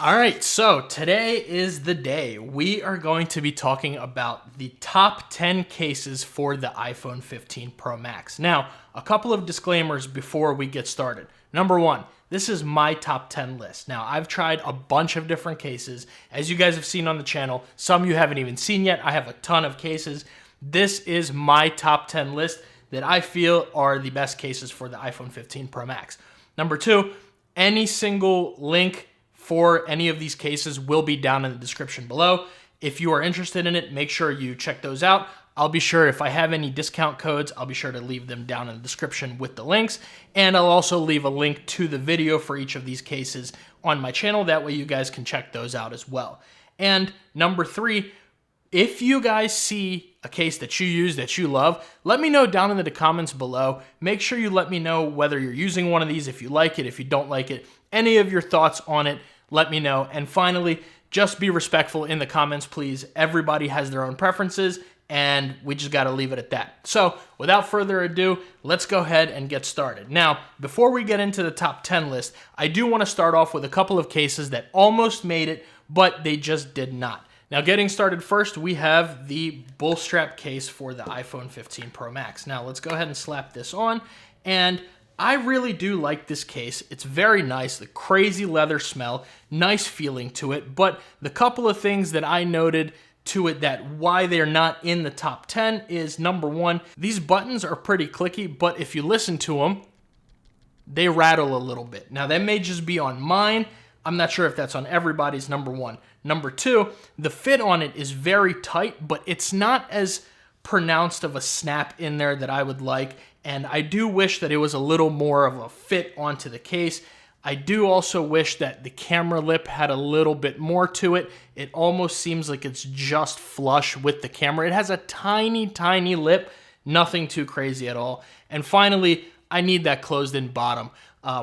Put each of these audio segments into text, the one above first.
All right, so today is the day. We are going to be talking about the top 10 cases for the iPhone 15 Pro Max. Now, a couple of disclaimers before we get started. Number one, this is my top 10 list. Now, I've tried a bunch of different cases. As you guys have seen on the channel, some you haven't even seen yet. I have a ton of cases. This is my top 10 list that I feel are the best cases for the iPhone 15 Pro Max. Number two, any single link for any of these cases will be down in the description below. If you are interested in it, make sure you check those out. I'll be sure, if I have any discount codes, I'll be sure to leave them down in the description with the links. And I'll also leave a link to the video for each of these cases on my channel. That way you guys can check those out as well. And number three, if you guys see a case that you use, that you love, let me know down in the comments below. Make sure you let me know whether you're using one of these, if you like it, if you don't like it, any of your thoughts on it, let me know. And finally, just be respectful in the comments, please. Everybody has their own preferences, and we just got to leave it at that. So without further ado, let's go ahead and get started. Now, before we get into the top 10 list, I do want to start off with a couple of cases that almost made it, but they just did not. Now, getting started first, we have the Bullstrap Case for the iPhone 15 Pro Max. Now, let's go ahead and slap this on, and I really do like this case. It's very nice, the crazy leather smell, nice feeling to it, but the couple of things that I noted to it that why they're not in the top 10 is, number one, these buttons are pretty clicky, but if you listen to them, they rattle a little bit. Now, that may just be on mine. I'm not sure if that's on everybody's, number one. Number two, the fit on it is very tight, but it's not as pronounced of a snap in there that I would like, and I do wish that it was a little more of a fit onto the case. I do also wish that the camera lip had a little bit more to it. It almost seems like it's just flush with the camera. It has a tiny, tiny lip, nothing too crazy at all. And finally, I need that closed-in bottom.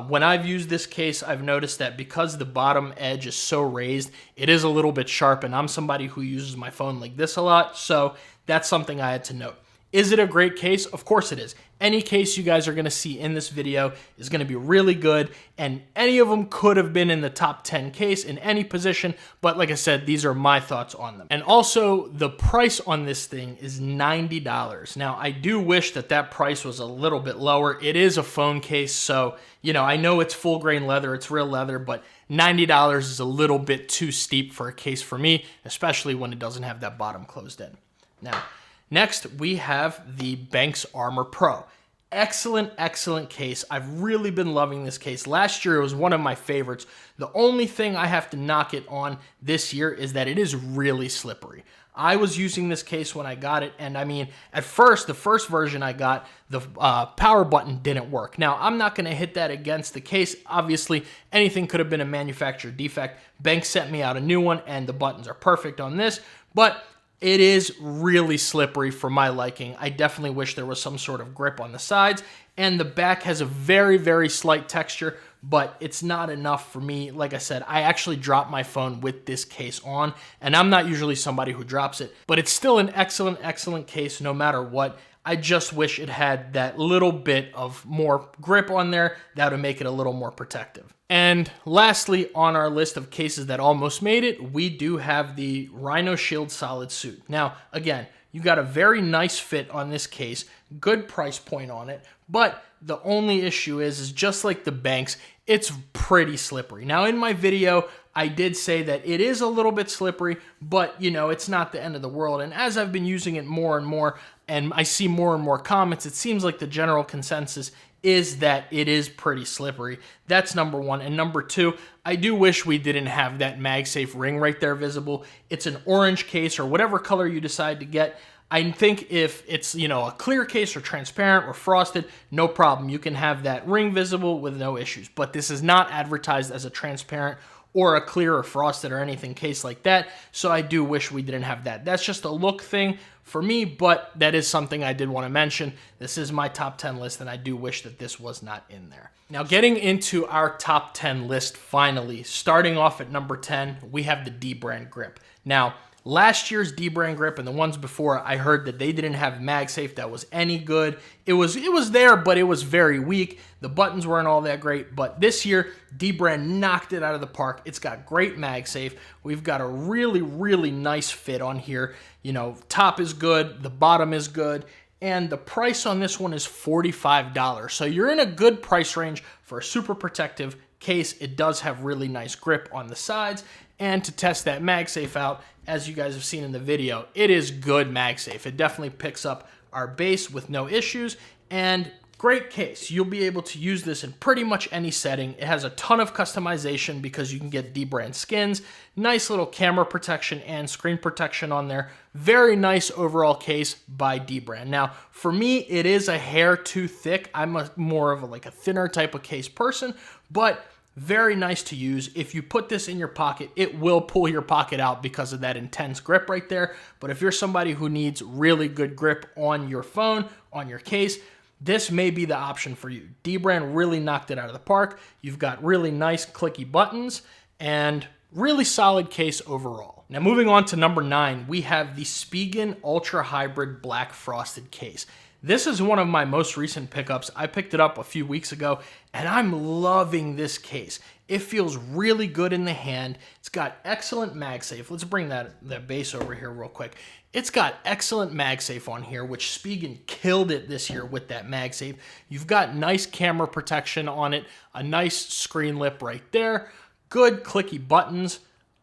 When I've used this case, I've noticed that because the bottom edge is so raised, it is a little bit sharp, and I'm somebody who uses my phone like this a lot, so that's something I had to note. Is it a great case? Of course it is. Any case you guys are going to see in this video is going to be really good, and any of them could have been in the top 10 case in any position, but like I said, these are my thoughts on them. And also, the price on this thing is $90. Now, I do wish that that price was a little bit lower. It is a phone case, so, you know, I know it's full grain leather, it's real leather, but $90 is a little bit too steep for a case for me, especially when it doesn't have that bottom closed in. Now, next, we have the Benks Armor Pro. Excellent, excellent case. I've really been loving this case. Last year, it was one of my favorites. The only thing I have to knock it on this year is that it is really slippery. I was using this case when I got it, and I mean, at first, the first version I got, the power button didn't work. Now, I'm not going to hit that against the case. Obviously, anything could have been a manufacturer defect. Benks sent me out a new one, and the buttons are perfect on this, but it is really slippery for my liking. I definitely wish there was some sort of grip on the sides, and the back has a very, very slight texture, but it's not enough for me. Like I said, I actually dropped my phone with this case on, and I'm not usually somebody who drops it, but it's still an excellent, excellent case no matter what. I just wish it had that little bit of more grip on there that would make it a little more protective. And lastly, on our list of cases that almost made it, we do have the Rhino Shield SolidSuit. Now, again, you got a very nice fit on this case, good price point on it, but the only issue is just like the Benks, it's pretty slippery. Now, in my video, I did say that it is a little bit slippery, but, you know, it's not the end of the world. And as I've been using it more and more, and I see more and more comments, it seems like the general consensus is that it is pretty slippery. That's number one. And number two, I do wish we didn't have that MagSafe ring right there visible. It's an orange case or whatever color you decide to get. I think if it's, you know, a clear case or transparent or frosted, no problem. You can have that ring visible with no issues. But this is not advertised as a transparent or a clear or frosted or anything case like that. So I do wish we didn't have that. That's just a look thing for me, but that is something I did want to mention. This is my top 10 list, and I do wish that this was not in there. Now, getting into our top 10 list finally, starting off at number 10, we have the Dbrand Grip. Now, Last year's Dbrand Grip and the ones before, I heard that they didn't have MagSafe that was any good. It was there, but it was very weak. The buttons weren't all that great, but this year, Dbrand knocked it out of the park. It's got great MagSafe. We've got a really, really nice fit on here. You know, top is good, the bottom is good, and the price on this one is $45. So you're in a good price range for a super protective case. It does have really nice grip on the sides, and to test that MagSafe out, as you guys have seen in the video, it is good MagSafe. It definitely picks up our base with no issues, and great case. You'll be able to use this in pretty much any setting. It has a ton of customization because you can get Dbrand skins, nice little camera protection and screen protection on there. Very nice overall case by Dbrand. Now, for me, it is a hair too thick. I'm more of a thinner type of case person, but very nice to use. If you put this in your pocket, it will pull your pocket out because of that intense grip right there. But if you're somebody who needs really good grip on your phone, on your case, this may be the option for you. Dbrand really knocked it out of the park. You've got really nice clicky buttons and really solid case overall. Now moving on to number 9, we have the Spigen Ultra Hybrid Black Frosted Case. This is one of my most recent pickups. I picked it up a few weeks ago, and I'm loving this case. It feels really good in the hand. It's got excellent MagSafe. Let's bring that base over here real quick. It's got excellent MagSafe on here, which Spigen killed it this year with that MagSafe. You've got nice camera protection on it, a nice screen lip right there, good clicky buttons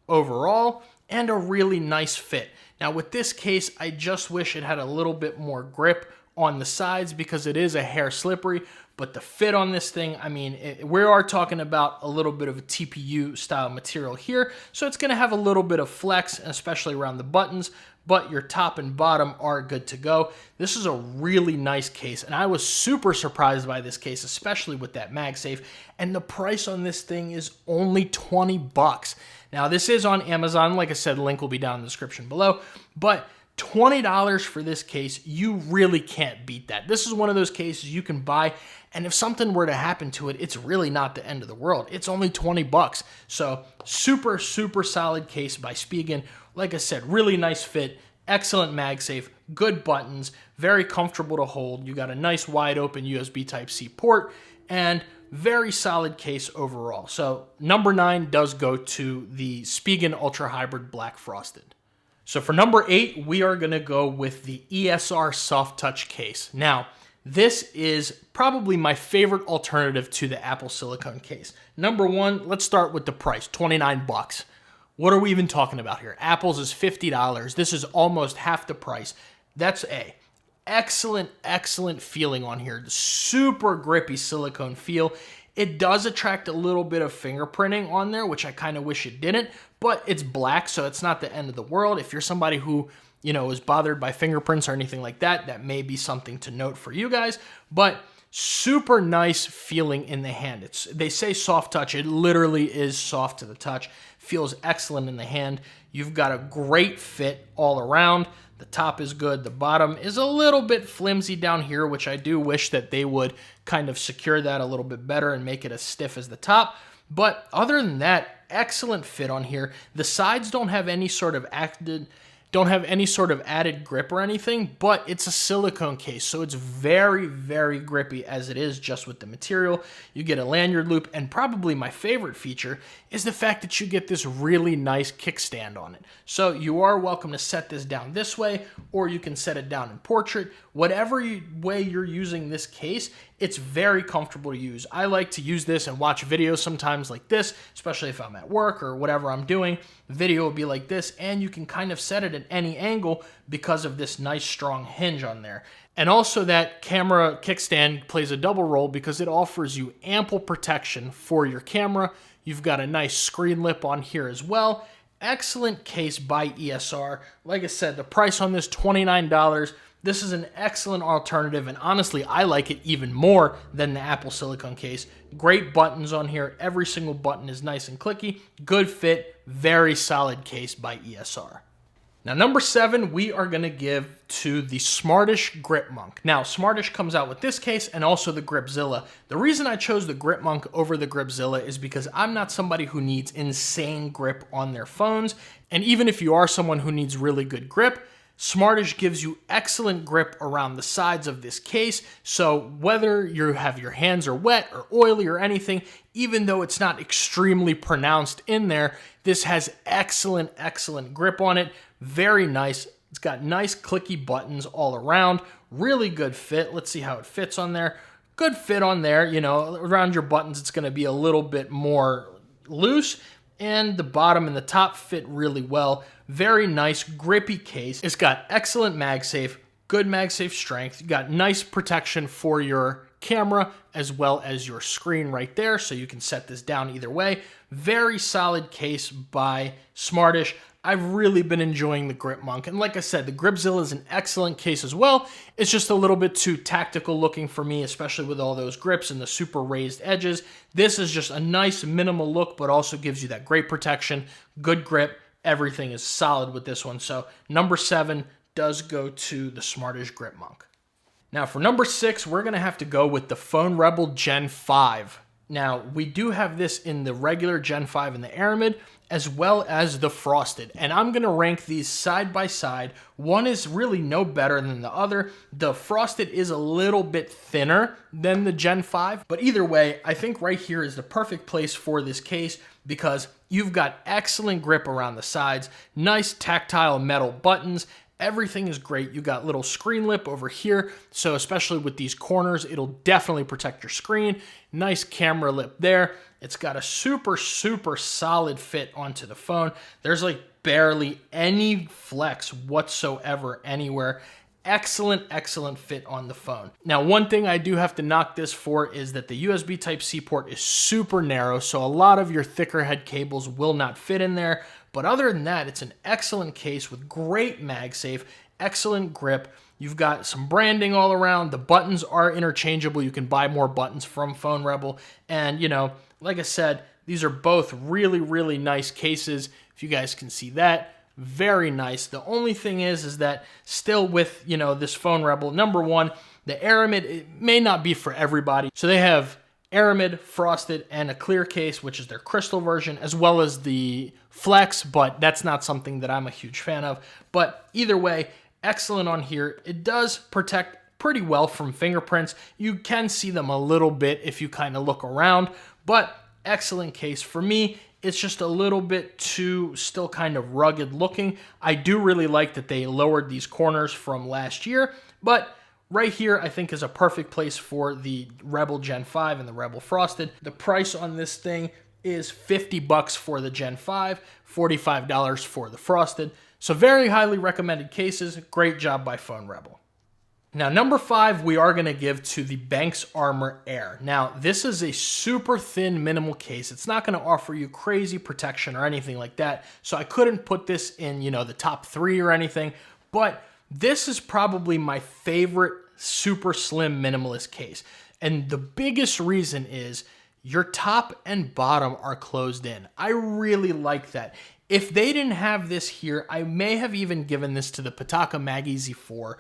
overall, and a really nice fit. Now with this case, I just wish it had a little bit more grip on the sides because it is a hair slippery, but the fit on this thing, I mean, we are talking about a little bit of a TPU style material here, so it's going to have a little bit of flex, especially around the buttons, but your top and bottom are good to go. This is a really nice case, and I was super surprised by this case, especially with that MagSafe, and the price on this thing is only 20 bucks. Now, this is on Amazon. Like I said, link will be down in the description below, but $20 for this case, you really can't beat that. This is one of those cases you can buy, and if something were to happen to it, it's really not the end of the world. It's only 20 bucks. So super, super solid case by Spigen. Like I said, really nice fit, excellent MagSafe, good buttons, very comfortable to hold. You got a nice wide open USB Type-C port, and very solid case overall. So number 9 does go to the Spigen Ultra Hybrid Black Frosted. So for number 8, we are going to go with the ESR Soft Touch case. Now, this is probably my favorite alternative to the Apple silicone case. Number 1, let's start with the price, 29 bucks. What are we even talking about here? Apple's is $50. This is almost half the price. That's excellent, excellent feeling on here. Super grippy silicone feel. It does attract a little bit of fingerprinting on there, which I kind of wish it didn't, but it's black, so it's not the end of the world. If you're somebody who, is bothered by fingerprints or anything like that, that may be something to note for you guys, but super nice feeling in the hand. They say soft touch. It literally is soft to the touch. Feels excellent in the hand. You've got a great fit all around. The top is good. The bottom is a little bit flimsy down here, which I do wish that they would kind of secure that a little bit better and make it as stiff as the top. But other than that, excellent fit on here. The sides don't have any sort of added grip or anything, but it's a silicone case, so it's very, very grippy as it is just with the material. You get a lanyard loop, and probably my favorite feature is the fact that you get this really nice kickstand on it. So you are welcome to set this down this way, or you can set it down in portrait. Whatever way you're using this case, it's very comfortable to use. I like to use this and watch videos sometimes like this, especially if I'm at work or whatever I'm doing. The video will be like this, and you can kind of set it at any angle because of this nice strong hinge on there. And also that camera kickstand plays a double role because it offers you ample protection for your camera. You've got a nice screen lip on here as well. Excellent case by ESR. Like I said, the price on this, $29. This is an excellent alternative, and honestly, I like it even more than the Apple silicone case. Great buttons on here. Every single button is nice and clicky. Good fit. Very solid case by ESR. Now, number 7, we are going to give to the Smartish Gripmunk. Now, Smartish comes out with this case and also the Gripzilla. The reason I chose the Gripmunk over the Gripzilla is because I'm not somebody who needs insane grip on their phones. And even if you are someone who needs really good grip, Smartish gives you excellent grip around the sides of this case. So whether you have your hands are wet or oily or anything, even though it's not extremely pronounced in there, this has excellent, excellent grip on it. Very nice. It's got nice clicky buttons all around. Really good fit. Let's see how it fits on there. Good fit on there. You know, around your buttons, it's going to be a little bit more loose. And the bottom and the top fit really well. Very nice, grippy case. It's got excellent MagSafe, good MagSafe strength. You got nice protection for your camera as well as your screen right there, so you can set this down either way. Very solid case by Smartish. I've really been enjoying the Gripmunk. And like I said, the Gripzilla is an excellent case as well. It's just a little bit too tactical looking for me, especially with all those grips and the super raised edges. This is just a nice minimal look, but also gives you that great protection, good grip. Everything is solid with this one. So number 7 does go to the Smartish Gripmunk. Now for number 6, we're going to have to go with the Phone Rebel Gen 5. Now, we do have this in the regular Gen 5 and the Aramid, as well as the Frosted. And I'm going to rank these side by side. One is really no better than the other. The Frosted is a little bit thinner than the Gen 5. But either way, I think right here is the perfect place for this case because you've got excellent grip around the sides, nice tactile metal buttons. Everything is great. You got little screen lip over here, so especially with these corners, it'll definitely protect your screen. Nice camera lip there. It's got a super, super solid fit onto the phone. There's like barely any flex whatsoever anywhere. Excellent, excellent fit on the phone. Now, one thing I do have to knock this for is that the USB Type-C port is super narrow, so a lot of your thicker head cables will not fit in there. But other than that, it's an excellent case with great MagSafe, excellent grip. You've got some branding all around. The buttons are interchangeable. You can buy more buttons from Phone Rebel. And, you know, like I said, these are both really, really nice cases. If you guys can see that, very nice. The only thing is that still with, you know, this Phone Rebel, number 1, the Aramid, it may not be for everybody. So they have Aramid, Frosted, and a clear case, which is their crystal version, as well as the Flex, but that's not something that I'm a huge fan of. But either way, excellent on here. It does protect pretty well from fingerprints. You can see them a little bit if you kind of look around, but excellent case. For me, it's just a little bit too still kind of rugged looking. I do really like that they lowered these corners from last year, but right here, I think is a perfect place for the Rebel Gen 5 and the Rebel Frosted. The price on this thing is $50 for the Gen 5, $45 for the Frosted. So very highly recommended cases. Great job by Phone Rebel. Now, number 5, we are going to give to the Benks Armor Air. Now, this is a super thin minimal case. It's not going to offer you crazy protection or anything like that. So I couldn't put this in, you know, the top 3 or anything, but this is probably my favorite super slim minimalist case. And the biggest reason is your top and bottom are closed in. I really like that. If they didn't have this here, I may have even given this to the Pitaka MagEZ 4,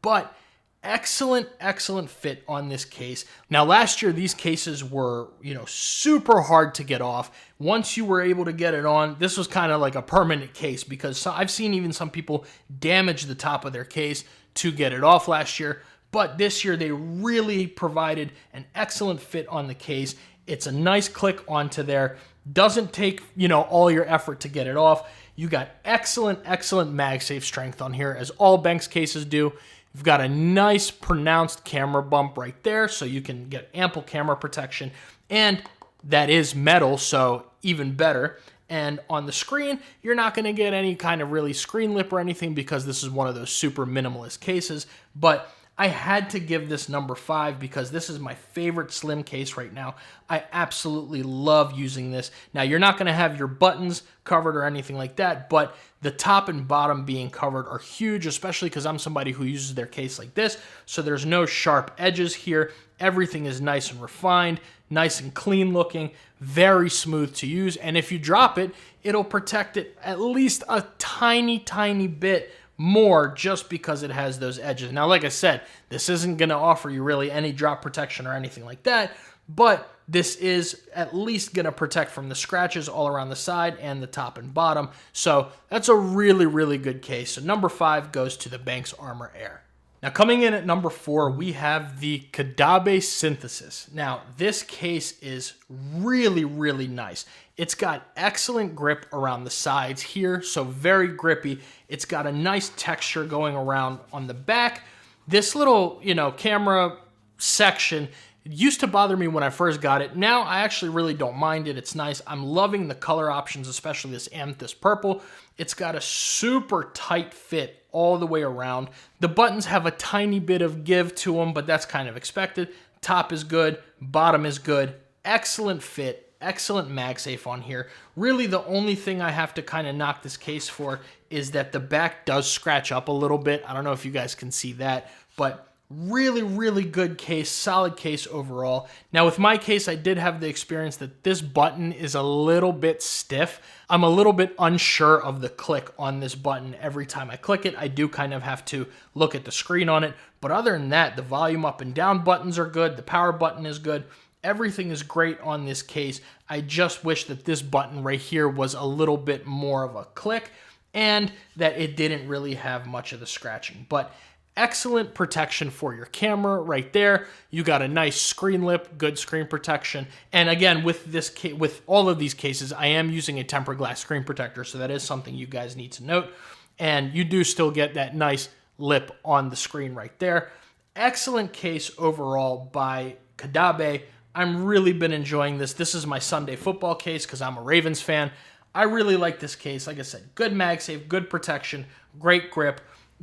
but excellent, excellent fit on this case. Now, last year, these cases were, you know, super hard to get off. Once you were able to get it on, this was kind of like a permanent case because I've seen even some people damage the top of their case to get it off last year. But this year, they really provided an excellent fit on the case. It's a nice click onto there. Doesn't take, you know, all your effort to get it off. You got excellent, excellent MagSafe strength on here, as all Benks cases do. You've got a nice pronounced camera bump right there, so you can get ample camera protection. And that is metal, so even better. And on the screen, you're not going to get any kind of really screen lip or anything because this is one of those super minimalist cases. But I had to give this number 5 because this is my favorite slim case right now. I absolutely love using this. Now, you're not going to have your buttons covered or anything like that, but the top and bottom being covered are huge, especially because I'm somebody who uses their case like this, so there's no sharp edges here. Everything is nice and refined, nice and clean looking, very smooth to use, and if you drop it, it'll protect it at least a tiny, tiny bit more just because it has those edges. Now, like I said, this isn't going to offer you really any drop protection or anything like that, but this is at least going to protect from the scratches all around the side and the top and bottom. So that's a really, really good case. So number 5 goes to the Benks Armor Air. Now, coming in at number 4, we have the Caudabe Synthesis. Now, this case is really, really nice. It's got excellent grip around the sides here, so very grippy. It's got a nice texture going around on the back. This little, camera section used to bother me when I first got it. Now, I actually really don't mind it. It's nice. I'm loving the color options, especially this amethyst purple. It's got a super tight fit all the way around. The buttons have a tiny bit of give to them, but that's kind of expected. Top is good, bottom is good, excellent fit, excellent MagSafe on here. Really, the only thing I have to kind of knock this case for is that the back does scratch up a little bit. I don't know if you guys can see that, but really, really good case, solid case overall. Now, with my case, I did have the experience that this button is a little bit stiff. I'm a little bit unsure of the click on this button. Every time I click it, I do kind of have to look at the screen on it. But other than that, the volume up and down buttons are good. The power button is good. Everything is great on this case. I just wish that this button right here was a little bit more of a click and that it didn't really have much of the scratching. But excellent protection for your camera right there. You got a nice screen lip, good screen protection. And again, with all of these cases, I am using a tempered glass screen protector, so that is something you guys need to note. And you do still get that nice lip on the screen right there. Excellent case overall by Caudabe. I'm really been enjoying this. This is my Sunday football case because I'm a Ravens fan. I really like this case. Like I said, good MagSafe, good protection, great grip.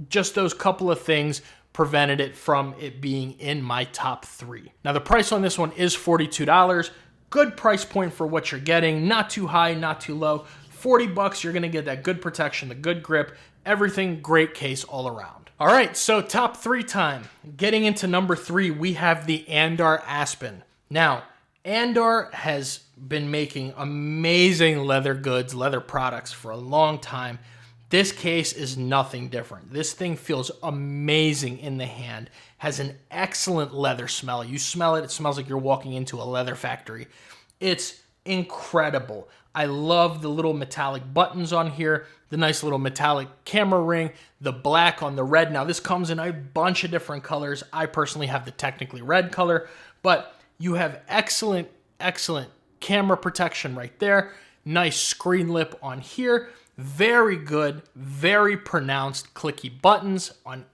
Just those couple of things prevented it from it being in my top 3. Now, the price on this one is $42. Good price point for what you're getting. Not too high, not too low. $40, you're going to get that good protection, the good grip, everything great case all around. All right, so top 3 time. Getting into number 3, we have the Andar Aspen. Now, Andar has been making amazing leather goods, leather products for a long time. This case is nothing different. This thing feels amazing in the hand, has an excellent leather smell. You smell it, it smells like you're walking into a leather factory. It's incredible. I love the little metallic buttons on here, the nice little metallic camera ring, the black on the red. Now, this comes in a bunch of different colors. I personally have the technically red color, but you have excellent, excellent camera protection right there. Nice screen lip on here. Very good, very pronounced clicky buttons on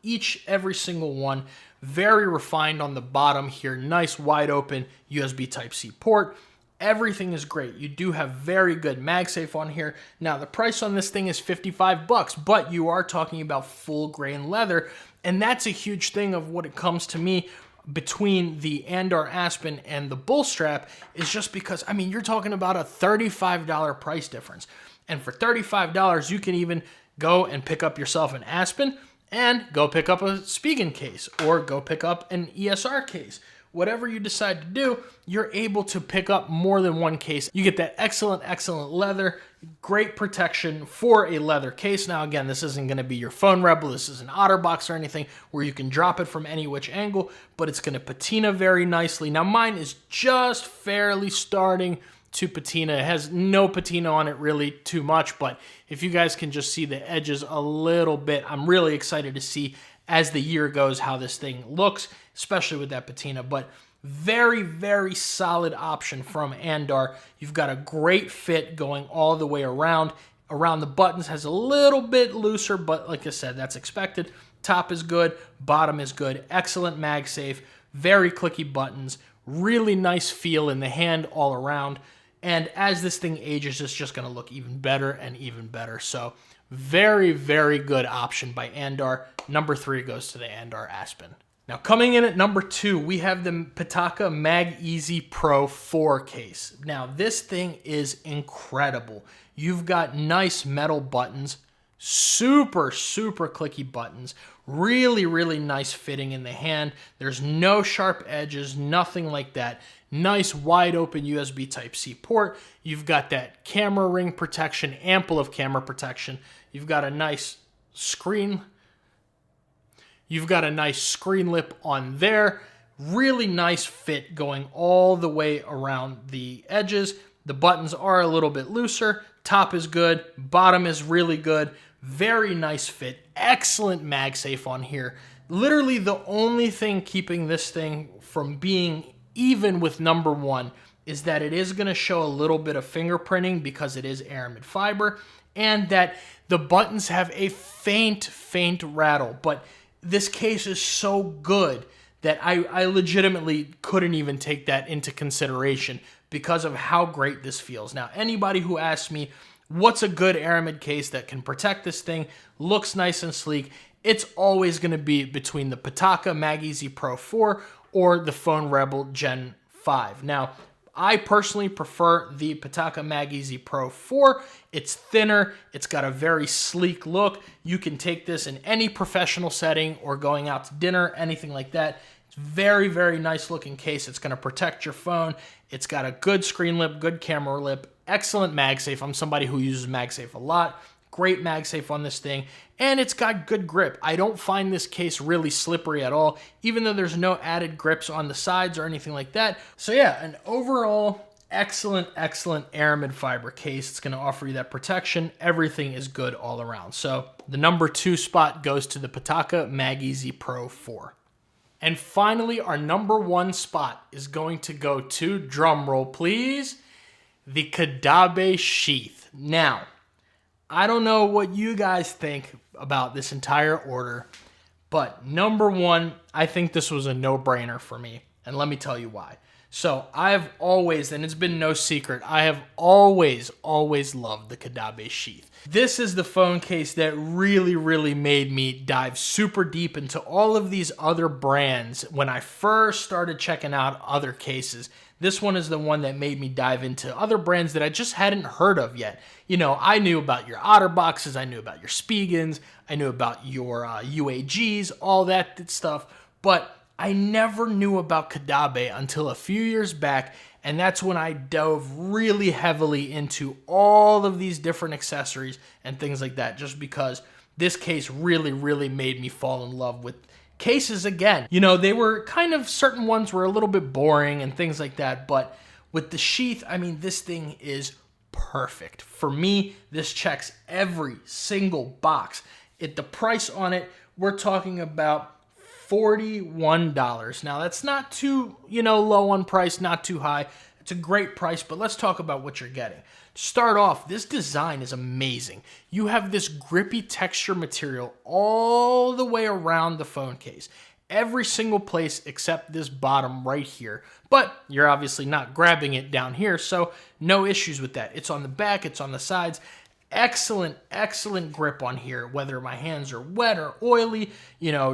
every single one. Very refined on the bottom here. Nice wide open USB Type-C port. Everything is great. You do have very good MagSafe on here. Now, the price on this thing is $55, but you are talking about full grain leather, and that's a huge thing of what it comes to me between the Andar Aspen and the Bullstrap is just because, you're talking about a $35 price difference. And for $35, you can even go and pick up yourself an Aspen and go pick up a Spigen case or go pick up an ESR case. Whatever you decide to do, you're able to pick up more than one case. You get that excellent, excellent leather, great protection for a leather case. Now, again, this isn't going to be your phone Rebel. This isn't OtterBox or anything where you can drop it from any which angle, but it's going to patina very nicely. Now, mine is just fairly starting to patina. It has no patina on it really too much, but if you guys can just see the edges a little bit, I'm really excited to see as the year goes how this thing looks, especially with that patina. But very, very solid option from Andar. You've got a great fit going all the way around. Around the buttons has a little bit looser, but like I said, that's expected. Top is good, bottom is good, excellent MagSafe, very clicky buttons, really nice feel in the hand all around. And as this thing ages, it's just going to look even better and even better. So very, very good option by Andar. Number 3 goes to the Andar Aspen. Now coming in at number 2, we have the Pitaka MagEZ Pro 4 case. Now this thing is incredible. You've got nice metal buttons, super clicky buttons, really nice fitting in the hand. There's no sharp edges, nothing like that. Nice wide open USB Type-C port. You've got that camera ring protection, ample of camera protection. You've got a nice screen lip on there. Really nice fit going all the way around the edges. The buttons are a little bit looser. Top is good. Bottom is really good. Very nice fit. Excellent MagSafe on here. Literally the only thing keeping this thing from being even with number 1 is that it is going to show a little bit of fingerprinting because it is Aramid fiber, and that the buttons have a faint rattle. But this case is so good that I legitimately couldn't even take that into consideration because of how great this feels. Now, anybody who asks me, what's a good Aramid case that can protect this thing, looks nice and sleek, it's always going to be between the Pitaka MagEZ Pro 4 or the Phone Rebel Gen 5. Now, I personally prefer the Pitaka MagEZ Pro 4. It's thinner. It's got a very sleek look. You can take this in any professional setting or going out to dinner, anything like that. It's very nice looking case. It's going to protect your phone. It's got a good screen lip, good camera lip, excellent MagSafe. I'm somebody who uses MagSafe a lot. Great MagSafe on this thing, and it's got good grip. I don't find this case really slippery at all, even though there's no added grips on the sides or anything like that. So yeah, an overall excellent Aramid fiber case. It's going to offer you that protection. Everything is good all around. So the number 2 spot goes to the Pitaka MagEZ Pro 4. And finally, our number 1 spot is going to go to, drumroll please, the Caudabe Sheath. Now, I don't know what you guys think about this entire order, but number 1, I think this was a no-brainer for me, and let me tell you why. So I've always, and it's been no secret, I have always loved the Caudabe Sheath. This is the phone case that really made me dive super deep into all of these other brands when I first started checking out other cases. This one is the one that made me dive into other brands that I just hadn't heard of yet. You know, I knew about your OtterBoxes, I knew about your Spigens, I knew about your UAGs, all that stuff, but I never knew about Caudabe until a few years back, and that's when I dove really heavily into all of these different accessories and things like that, just because this case really made me fall in love with cases again. You know, they were kind of, certain ones were a little bit boring and things like that, but with the Sheath, I mean, this thing is perfect. For me, this checks every single box. The price on it, we're talking about $41. Now, that's not too, low on price, not too high. It's a great price, but let's talk about what you're getting. To start off, this design is amazing. You have this grippy texture material all the way around the phone case. Every single place except this bottom right here. But you're obviously not grabbing it down here, so no issues with that. It's on the back, it's on the sides. Excellent grip on here, whether my hands are wet or oily,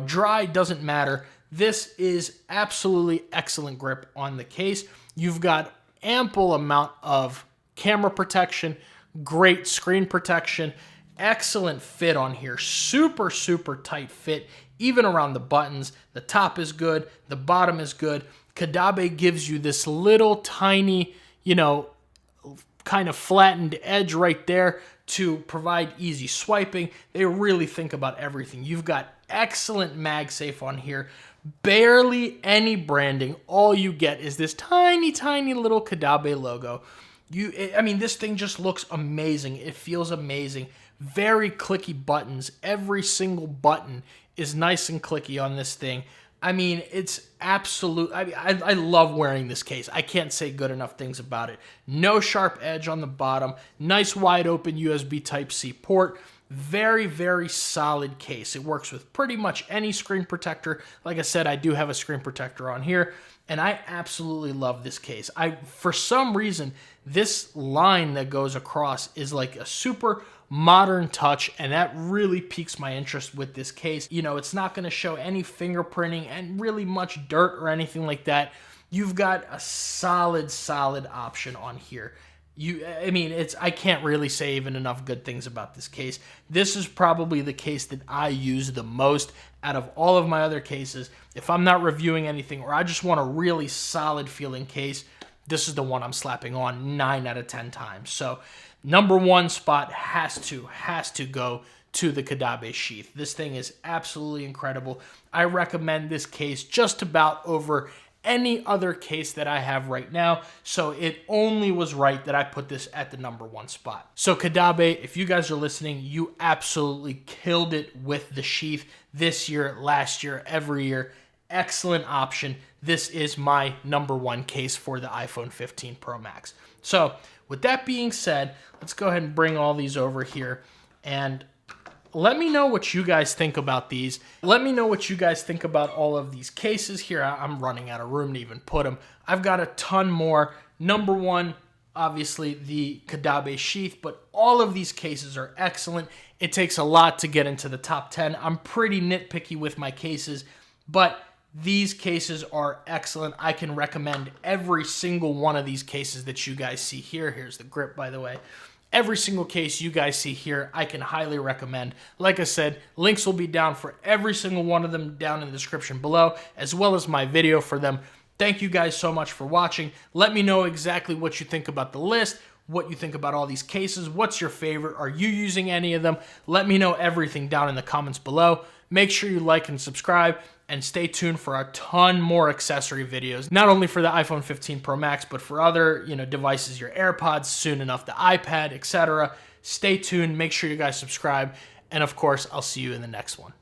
dry, doesn't matter. This is absolutely excellent grip on the case. You've got ample amount of camera protection, great screen protection, excellent fit on here, super tight fit, even around the buttons. The top is good, the bottom is good. Caudabe gives you this little tiny, kind of flattened edge right there to provide easy swiping. They really think about everything. You've got excellent MagSafe on here, barely any branding. All you get is this tiny little Caudabe logo. This thing just looks amazing. It feels amazing. Very clicky buttons. Every single button is nice and clicky on this thing. It's absolute. I love wearing this case. I can't say good enough things about it. No sharp edge on the bottom. Nice wide open USB Type-C port. Very solid case. It works with pretty much any screen protector. Like I said, I do have a screen protector on here, and I absolutely love this case. For some reason, this line that goes across is like a super modern touch, and that really piques my interest with this case. You know, it's not going to show any fingerprinting and really much dirt or anything like that. You've got a solid option on here. I mean, I can't really say even enough good things about this case. This is probably the case that I use the most out of all of my other cases. If I'm not reviewing anything or I just want a really solid feeling case, this is the one I'm slapping on 9 out of 10 times. So number one spot has to go to the Caudabe Sheath. This thing is absolutely incredible. I recommend this case just about over any other case that I have right now, so it only was right that I put this at the number one spot. So Caudabe, if you guys are listening, you absolutely killed it with the Sheath this year, last year, every year. Excellent option. This is my number one case for the iPhone 15 Pro Max. So with that being said, let's go ahead and bring all these over here and let me know what you guys think about these. Let me know what you guys think about all of these cases here. I'm running out of room to even put them. I've got a ton more. Number one, obviously the Caudabe Sheath, but all of these cases are excellent. It takes a lot to get into the top 10. I'm pretty nitpicky with my cases, but these cases are excellent. I can recommend every single one of these cases that you guys see here. Here's the grip, by the way. Every single case you guys see here, I can highly recommend. Like I said, links will be down for every single one of them down in the description below, as well as my video for them. Thank you guys so much for watching. Let me know exactly what you think about the list, what you think about all these cases. What's your favorite? Are you using any of them? Let me know everything down in the comments below. Make sure you like and subscribe, and stay tuned for a ton more accessory videos, not only for the iPhone 15 Pro Max, but for other, devices, your AirPods, soon enough the iPad, etc. Stay tuned, make sure you guys subscribe, and of course, I'll see you in the next one.